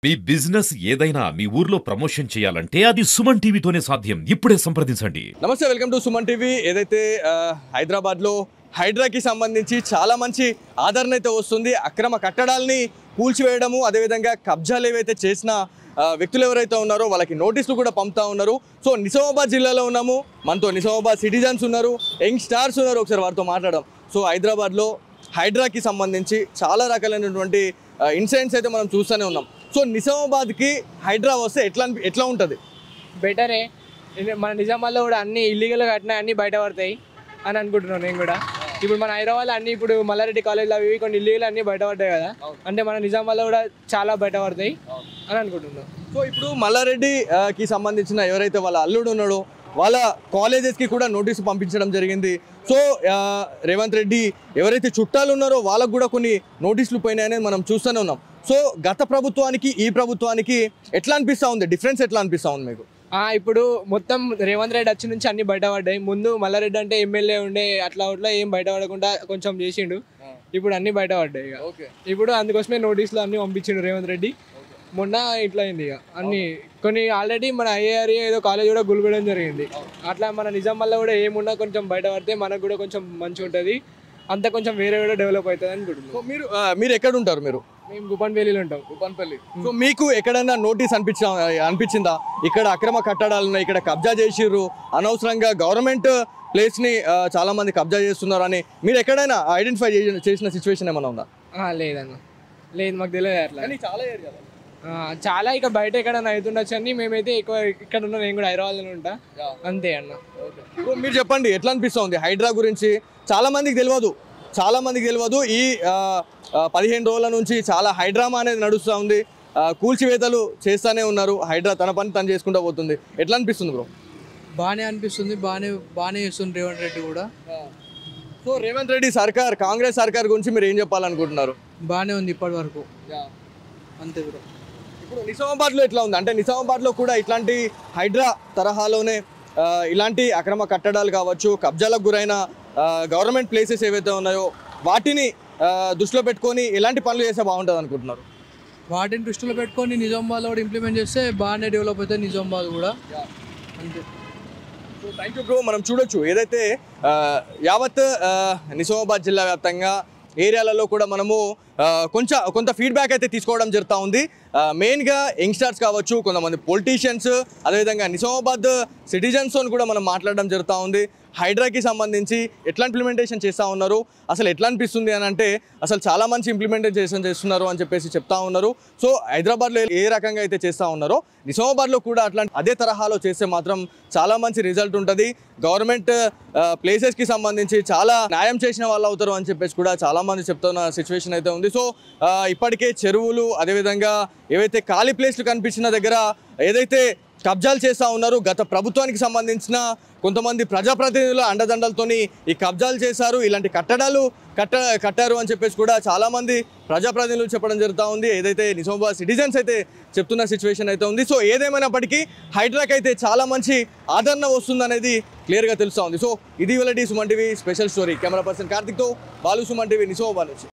మీ business ఏదైనా మీ ఊర్లో promotion చేయాలంటే అది సుమన్ టీవీతోనే సాధ్యం. ఇప్పుడే సంప్రదించండి. నమస్తే, వెల్కమ్ టు సుమన్ టీవీ. ఏదైతే హైదరాబాద్లో హైడ్రాకి సంబంధించి చాలా మంచి ఆదరణ అయితే వస్తుంది. అక్రమ కట్టడాలని కూల్చివేయడము, అదేవిధంగా కబ్జాలు ఏవైతే చేసిన వ్యక్తులు ఎవరైతే ఉన్నారో వాళ్ళకి నోటీసులు కూడా పంపుతా ఉన్నారు. సో నిజామాబాద్ జిల్లాలో ఉన్నాము, మనతో నిజామాబాద్ సిటిజన్స్ ఉన్నారు, యంగ్ స్టార్స్ ఉన్నారు. ఒకసారి వారితో మాట్లాడడం. సో హైదరాబాద్లో హైడ్రాకి సంబంధించి చాలా రకాలైనటువంటి ఇన్సిడెంట్స్ అయితే మనం చూస్తూనే ఉన్నాం. సో నిజామాబాద్కి హైడ్రా వస్తే ఎట్లా ఉంటుంది? బెటరే. మన నిజామాబాద్లో కూడా అన్ని ఇల్లీగల్గా కట్టినా అన్నీ బయట పడతాయి అని అనుకుంటున్నాను నేను కూడా. ఇప్పుడు మన హైదరాబాద్లో అన్ని ఇప్పుడు మల్లారెడ్డి కాలేజ్లో అవి కొన్ని ఇల్లీగల్ అన్నీ బయటపడ్డాయి కదా, అంటే మన నిజామాబాద్లో కూడా చాలా బయటపడతాయి అని అనుకుంటున్నాను. సో ఇప్పుడు మల్లారెడ్డికి సంబంధించిన ఎవరైతే వాళ్ళ అల్లుడు ఉన్నాడో వాళ్ళ కాలేజెస్కి కూడా నోటీసు పంపించడం జరిగింది. సో రేవంత్ రెడ్డి ఎవరైతే చుట్టాలు ఉన్నారో వాళ్ళకు కూడా కొన్ని నోటీసులు పోయినాయని మనం చూస్తూనే ఉన్నాం. సో గత ప్రభుత్వానికి ఈ ప్రభుత్వానికి ఎట్లా అనిపిస్తూ ఉంది? డిఫరెన్స్ ఎట్లా అనిపిస్తూ ఉంది మీకు? ఇప్పుడు మొత్తం రేవంత్ రెడ్డి వచ్చి నుంచి అన్ని బయటపడ్డాయి. ముందు మల్లారెడ్డి అంటే ఎమ్మెల్యే ఉండే అట్లా ఏం బయటపడకుండా కొంచెం చేసిండు, ఇప్పుడు అన్ని బయటపడ్డాయి. ఇప్పుడు అందుకోసమే నోటీసులు అన్ని పంపించిండు రేవంత్ రెడ్డి. మొన్న ఇట్లా అయింది. ఇక అన్ని కొన్ని ఆల్రెడీ మన ఐఏఆర్ ఏదో కాలేజ్ కూడా గుల్గొడం జరిగింది. అట్లా మన నిజామాబాద్లో కూడా ఏమున్నా కొంచెం బయటపడితే మనకు కూడా కొంచెం మంచిగా ఉంటుంది, అంతా కొంచెం వేరే కూడా డెవలప్ అవుతుంది అనుకుంటున్నాం. మీరు ఎక్కడ ఉంటారు? మేము గుపన్పల్లిలో ఉంటాం. గుపన్పల్లి. సో మీకు ఎక్కడైనా నోటీస్ అనిపించిందా? ఇక్కడ అక్రమ కట్టడాలు ఉన్నాయి, ఇక్కడ కబ్జా చేసిర్రు, అనవసరంగా గవర్నమెంట్ ప్లేస్ని చాలా మంది కబ్జా చేస్తున్నారు అని మీరు ఎక్కడైనా ఐడెంటిఫై చేసిన సిచ్యువేషన్ ఏమైనా ఉందా? లేదన్న, లేదు, మాకు తెలియదు అట్లా. చాలా ఇక బయట ఎక్కడైనా అవుతుండొచ్చు అని మేమైతే ఎక్కువ ఇక్కడ ఉన్నా. నేను కూడా హైదరాబాద్లో ఉంటా, అంతే అన్న. మీరు చెప్పండి, ఎట్లా అనిపిస్తుంది హైడ్రా గురించి? చాలా మందికి తెలియదు. ఈ 15 రోజుల నుంచి చాలా హైడ్రామా అనేది నడుస్తూ ఉంది. కూల్చివేతలు చేస్తూనే ఉన్నారు. హైడ్రా తన పని తను చేసుకుంటూ పోతుంది. ఎట్లా అనిపిస్తుంది బ్రో? బాగానే అనిపిస్తుంది, బాగానే చేస్తుంది రేవంత్ రెడ్డి కూడా. సో రేవంత్ రెడ్డి సర్కార్, కాంగ్రెస్ సర్కార్ గురించి మీరు ఏం చెప్పాలనుకుంటున్నారు? బాగానే ఉంది ఇప్పటి వరకు, అంతే బ్రో. ఇప్పుడు నిజామాబాద్లో ఎట్లా ఉంది అంటే, నిజామాబాద్లో కూడా ఇట్లాంటి హైడ్రా తరహాలోనే ఇలాంటి అక్రమ కట్టడాలు కావచ్చు, కబ్జాలకు గురైన గవర్నమెంట్ ప్లేసెస్ ఏవైతే ఉన్నాయో వాటిని దృష్టిలో పెట్టుకొని ఎలాంటి పనులు చేస్తే బాగుంటుంది అనుకుంటున్నారు? వాటిని దృష్టిలో పెట్టుకొని నిజామాబాద్లో కూడా ఇంప్లిమెంట్ చేస్తే బాగానే డెవలప్ అవుతుంది నిజామాబాద్ కూడా, అంతే. So thank you bro. మనం చూడొచ్చు ఏదైతే యావత్ నిజామాబాద్ జిల్లా వ్యాప్తంగా ఏరియాలలో కూడా మనము కొంత ఫీడ్బ్యాక్ అయితే తీసుకోవడం జరుగుతూ ఉంది. మెయిన్గా యంగ్స్టర్స్ కావచ్చు, కొంతమంది పొలిటీషియన్స్, అదేవిధంగా నిజామాబాద్ సిటిజన్స్ కూడా మనం మాట్లాడడం జరుగుతూ ఉంది. హైడ్రాకి సంబంధించి ఎట్లా ఇంప్లిమెంటేషన్ చేస్తూ ఉన్నారు, అసలు ఎట్లా అనిపిస్తుంది అని అంటే అసలు చాలా మంచి ఇంప్లిమెంటేషన్ చేస్తున్నారు అని చెప్పేసి చెప్తా ఉన్నారు. సో హైదరాబాద్లో ఏ రకంగా అయితే చేస్తూ ఉన్నారో నిజామాబాద్లో కూడా అదే తరహాలో చేస్తే మాత్రం చాలా మంచి రిజల్ట్ ఉంటుంది. గవర్నమెంట్ ప్లేసెస్కి సంబంధించి చాలా న్యాయం చేసిన వాళ్ళు అవుతారు అని చెప్పేసి కూడా చాలామంది చెప్తున్న సిచ్యువేషన్ అయితే ఉంది. సో ఇప్పటికే చెరువులు, అదేవిధంగా ఏవైతే ఖాళీ ప్లేస్లు కనిపించిన దగ్గర ఏదైతే కబ్జాలు చేస్తూ ఉన్నారు, గత ప్రభుత్వానికి సంబంధించిన కొంతమంది ప్రజాప్రతినిధుల అండదండలతోని ఈ కబ్జాలు చేశారు, ఇలాంటి కట్టడాలు కట్టారు అని చెప్పేసి కూడా చాలామంది ప్రజాప్రతినిధులు చెప్పడం జరుగుతూ ఉంది. ఏదైతే నిజామాబాద్ సిటిజన్స్ అయితే చెప్తున్న సిచ్యువేషన్ అయితే ఉంది. సో ఏదేమైనప్పటికీ హైడ్రాకి అయితే చాలా మంచి ఆదరణ వస్తుందనేది క్లియర్గా తెలుస్తూ ఉంది. సో ఇది ఇవాళ Suman TV special story. Camera person కార్తిక్తో బాలు, సుమన్ టీవీ, నిజామాబాద్ నుంచి.